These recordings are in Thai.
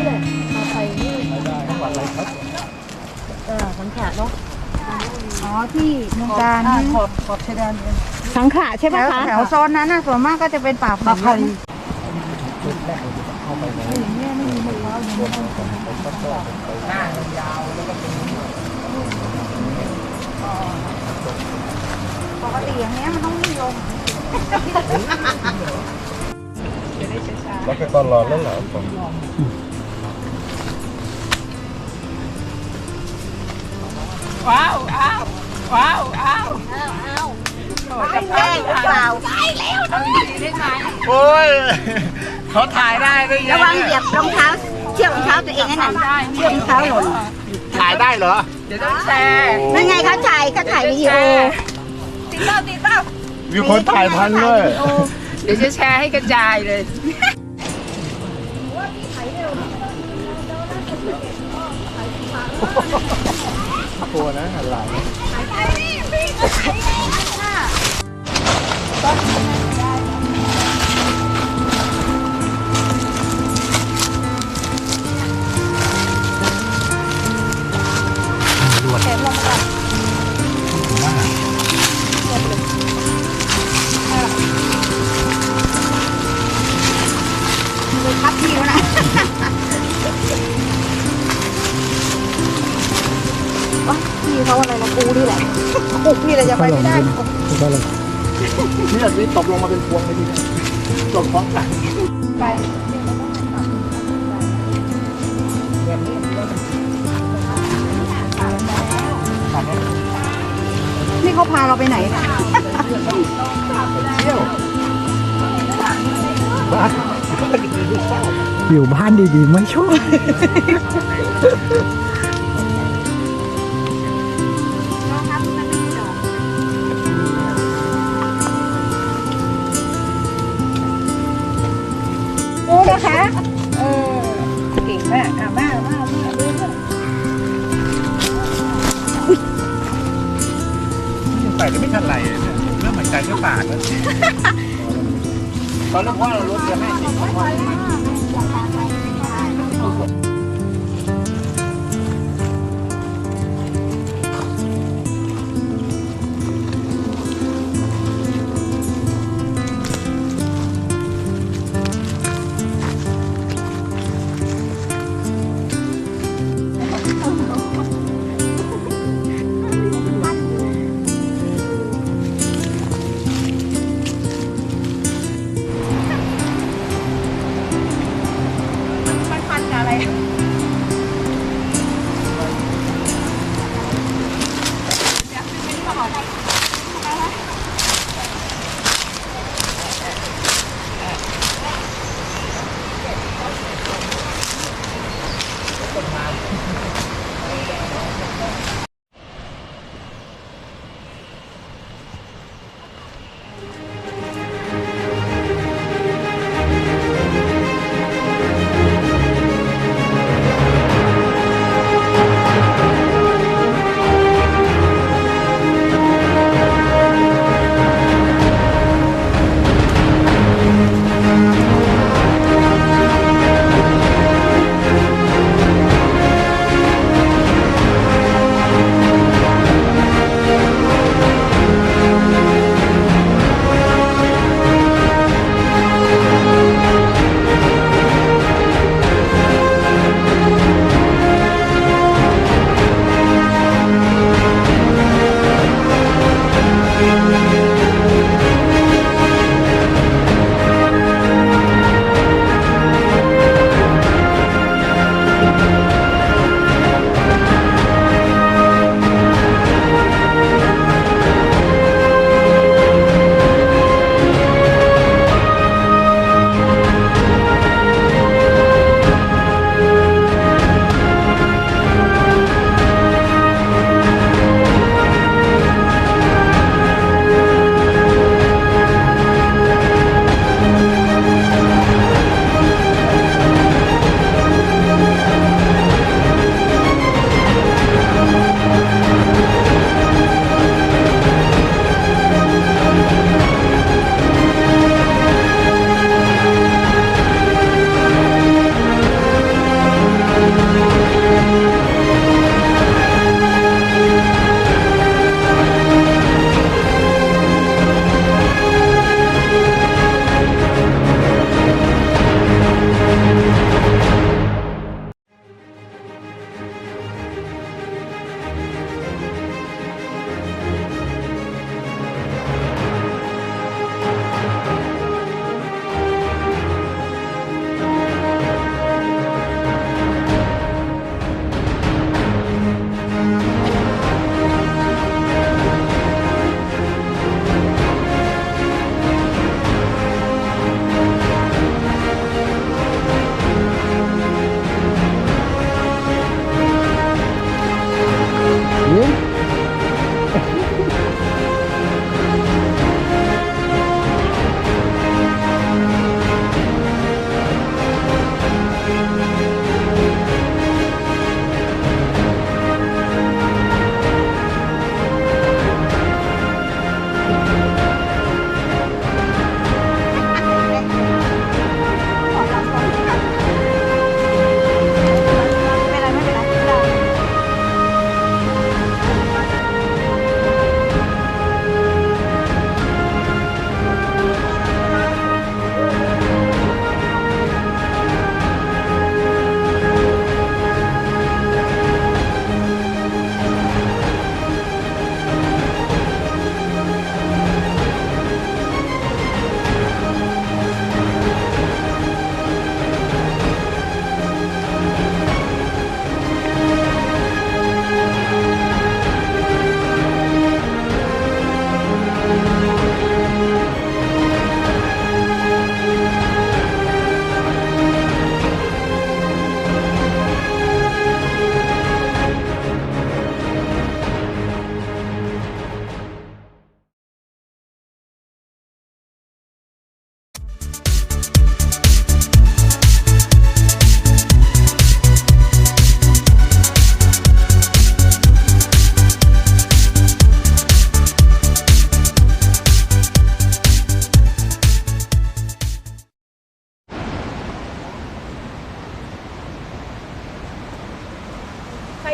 แหละมาไทยนี่ ไม่ได้จังหวัดอะไรครับ สังขะเนาะ อ๋อที่เมืองการ ขอบชายแดน สังขะใช่ไหมคะแถวโซนนั้นน่ะส่วนมากก็จะเป็นป่าไผ่ ไทย จุดแรกเราจะเข้าไปใน อย่างเงี้ยไม่มีมะพร้าวอย่าง บ เงี้ น ย ของเป็นต้นๆไปหน้ายาวแล้วก็เป็น ปกติอย่างเงี้ยมันต้องวิ่งลง แล้วก็ตอนรอแล้วเหรอผม ว้าวอ้าวว้าวอ้าวจะแป้งหรือเปล่าได้แล้วเอาดีๆได้ไหม โอ้ยเขาถ่ายได้ด้วยยัง ระวังเหยียบรองเท้าเชือกรองเท้าตัวเองนั่นน่ะเชือกรองเท้าหล่น ถ่ายได้เหรอ เดี๋ยวต้องแชร์ นั่นไงเขาถ่ายวิดีโอ ติดเป้าติดเป้า มีคนถ่ายทันด้วย เดี๋ยวจะแชร์ให้กระจายเลย กลัวนะหันหลัง ทับพี่แล้วนะพี่เขาอะไรนะปูนี่แหละปูนี่แหละจะไปไม่ได้ นี่ตกลงมาเป็นพวงเลยทีนี้ตกพร้อมกัน ไป นี่เขาพาเราไปไหนเนี่ย เที่ยวบ้าน อยู่บ้านดีๆไม่ชอบ ปูนะคะ เก่งมากมากดูนะ ใส่ก็ไม่ทันไรเนี่ยเริ่มหายใจก็ปากแล้วตอนนั้นพ่อเราลดจะให้สิ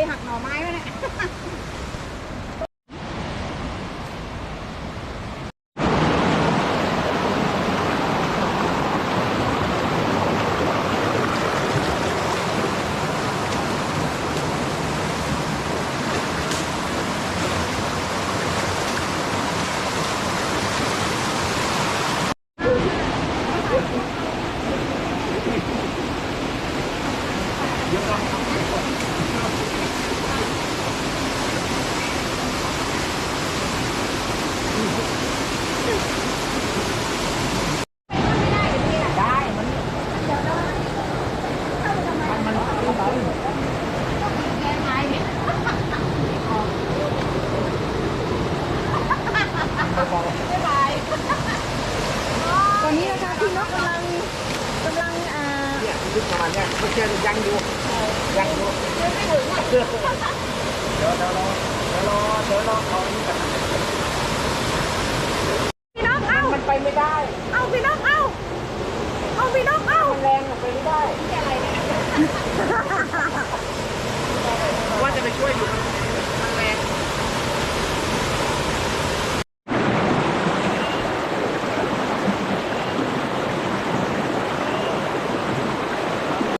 หักหน่อไม้ไว้เนี่ยตอนนี้นะคะพี่นกกำลังเนี่ยลึกประมาณเนี้ยเมื่อกี้ยังอยู่เดี๋ยวรอเอาอันนี้ก่อน